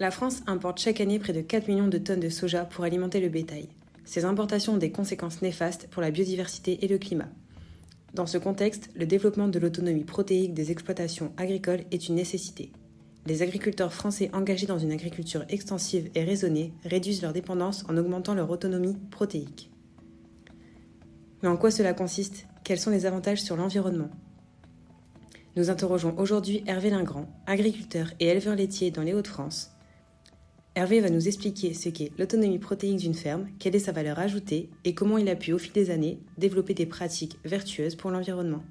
La France importe chaque année près de 4 millions de tonnes de soja pour alimenter le bétail. Ces importations ont des conséquences néfastes pour la biodiversité et le climat. Dans ce contexte, le développement de l'autonomie protéique des exploitations agricoles est une nécessité. Les agriculteurs français engagés dans une agriculture extensive et raisonnée réduisent leur dépendance en augmentant leur autonomie protéique. Mais en quoi cela consiste ? Quels sont les avantages sur l'environnement ? Nous interrogeons aujourd'hui Hervé Lingrand, agriculteur et éleveur laitier dans les Hauts-de-France. Hervé va nous expliquer ce qu'est l'autonomie protéique d'une ferme, quelle est sa valeur ajoutée et comment il a pu au fil des années développer des pratiques vertueuses pour l'environnement.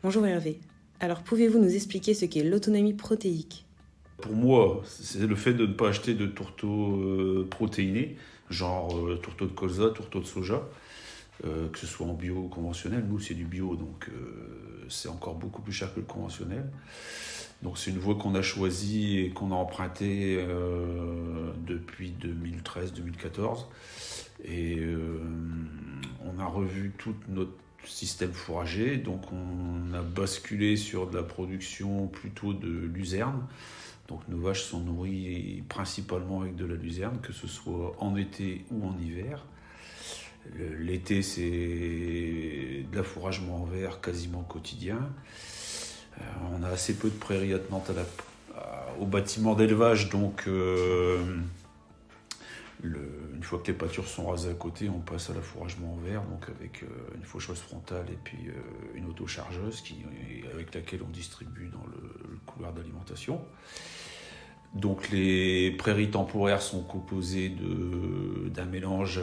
Bonjour Hervé, alors pouvez-vous nous expliquer ce qu'est l'autonomie protéique ? Pour moi, c'est le fait de ne pas acheter de tourteaux protéinés, genre tourteaux de colza, tourteaux de soja, que ce soit en bio ou conventionnel. Nous, c'est du bio, donc c'est encore beaucoup plus cher que le conventionnel. Donc c'est une voie qu'on a choisie et qu'on a empruntée depuis 2013-2014. Et on a revu tout notre système fourrager. Donc on a basculé sur de la production plutôt de luzerne. Donc nos vaches sont nourries principalement avec de la luzerne, que ce soit en été ou en hiver. L'été, c'est de l'affouragement en verre quasiment quotidien. On a assez peu de prairies attenantes au bâtiment d'élevage, donc une fois que les pâtures sont rasées à côté, on passe à l'affouragement en verre, donc avec une faucheuse frontale et puis une autochargeuse avec laquelle on distribue dans le couloir d'alimentation. Donc les prairies temporaires sont composées d'un mélange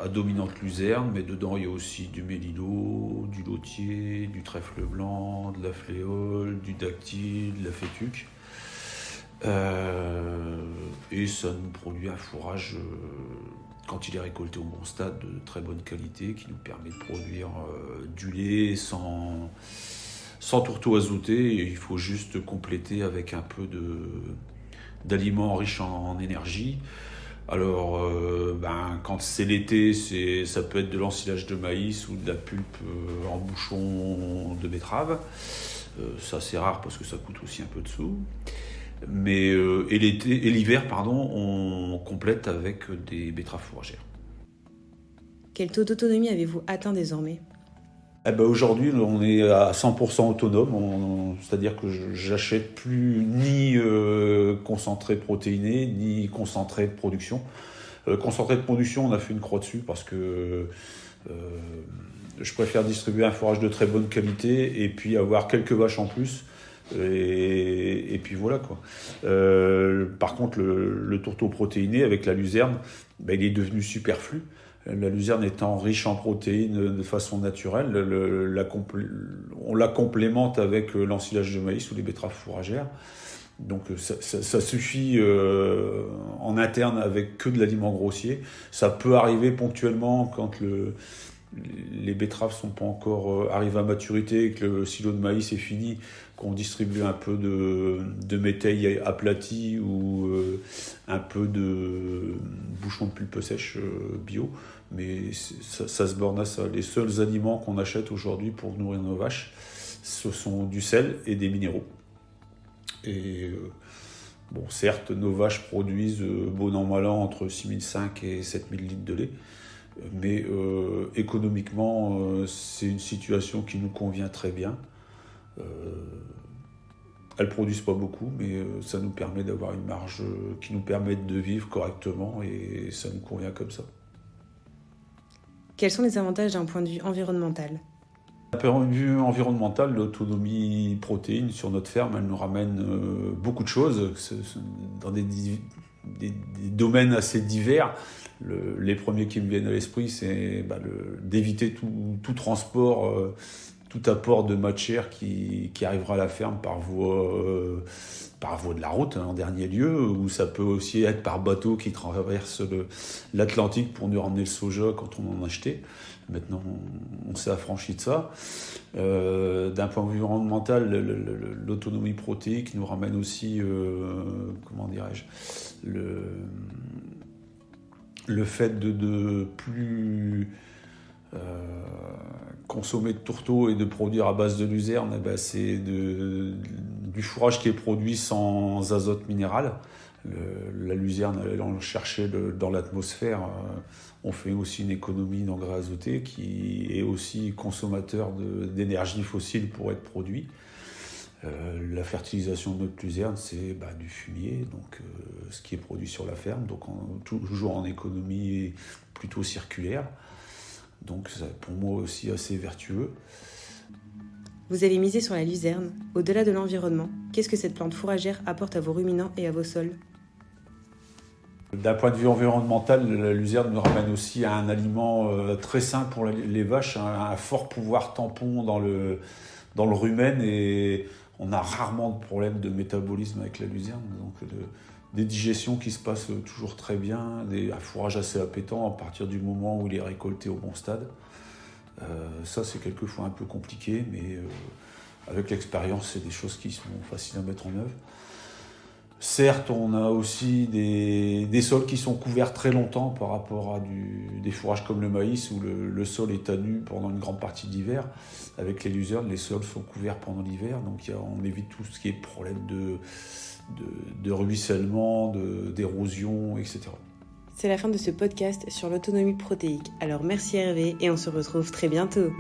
à dominante luzerne, mais dedans il y a aussi du mélilot, du lotier, du trèfle blanc, de la fléole, du dactyle, de la fétuque. Et ça nous produit un fourrage, quand il est récolté au bon stade, de très bonne qualité, qui nous permet de produire du lait sans tourteaux azotés. Et il faut juste compléter avec un peu d'aliments riches en énergie. Alors, quand c'est l'été, ça peut être de l'ensilage de maïs ou de la pulpe en bouchon de betterave. Ça, c'est rare parce que ça coûte aussi un peu de sous. Mais l'hiver, on complète avec des betteraves fourragères. Quel taux d'autonomie avez-vous atteint désormais ? Aujourd'hui, on est à 100% autonome, c'est-à-dire que j'achète plus ni concentré protéiné, ni concentré de production. Concentré de production, on a fait une croix dessus parce que je préfère distribuer un fourrage de très bonne qualité et puis avoir quelques vaches en plus. Et puis voilà quoi. Par contre, le tourteau protéiné avec la luzerne, il est devenu superflu. La luzerne étant riche en protéines de façon naturelle, on la complémente avec l'ensilage de maïs ou les betteraves fourragères. Donc ça suffit en interne avec que de l'aliment grossier. Ça peut arriver ponctuellement quand les betteraves sont pas encore arrivées à maturité, que le silo de maïs est fini, qu'on distribue un peu de métail aplati ou un peu de bouchon de pulpe sèche bio, mais ça se borne à ça. Les seuls aliments qu'on achète aujourd'hui pour nourrir nos vaches, ce sont du sel et des minéraux. Et certes, nos vaches produisent bon an mal an entre 6005 et 7000 litres de lait, mais économiquement, c'est une situation qui nous convient très bien. Elles ne produisent pas beaucoup, mais ça nous permet d'avoir une marge qui nous permet de vivre correctement et ça nous convient comme ça. Quels sont les avantages d'un point de vue environnemental ? D'un point de vue environnemental, l'autonomie protéine sur notre ferme, elle nous ramène beaucoup de choses dans des domaines assez divers. Les premiers qui me viennent à l'esprit, c'est d'éviter tout transport, tout apport de matière qui arrivera à la ferme par voie de la route, en dernier lieu, ou ça peut aussi être par bateau qui traverse l'Atlantique pour nous ramener le soja quand on en achetait. Maintenant, on s'est affranchi de ça. D'un point de vue environnemental, l'autonomie protéique nous ramène aussi, le fait de plus consommer de tourteaux et de produire à base de luzerne, c'est du fourrage qui est produit sans azote minéral. La luzerne allant chercher dans l'atmosphère, on fait aussi une économie d'engrais azotés qui est aussi consommateur d'énergie fossile pour être produit. La fertilisation de notre luzerne, c'est du fumier, donc ce qui est produit sur la ferme, donc toujours en économie plutôt circulaire. Donc c'est pour moi aussi assez vertueux. Vous avez misé sur la luzerne. Au-delà de l'environnement, qu'est-ce que cette plante fourragère apporte à vos ruminants et à vos sols ? D'un point de vue environnemental, la luzerne nous ramène aussi à un aliment très sain pour les vaches, un fort pouvoir tampon dans le rumen, et on a rarement de problème de métabolisme avec la luzerne. Donc des digestions qui se passent toujours très bien, un fourrage assez appétant à partir du moment où il est récolté au bon stade. Ça, c'est quelquefois un peu compliqué, mais avec l'expérience, c'est des choses qui sont faciles à mettre en œuvre. Certes, on a aussi des sols qui sont couverts très longtemps par rapport à des fourrages comme le maïs, où le sol est à nu pendant une grande partie de l'hiver. Avec les luzernes, les sols sont couverts pendant l'hiver, donc on évite tout ce qui est problème de ruissellement, d'érosion, etc. C'est la fin de ce podcast sur l'autonomie protéique. Alors merci Hervé et on se retrouve très bientôt.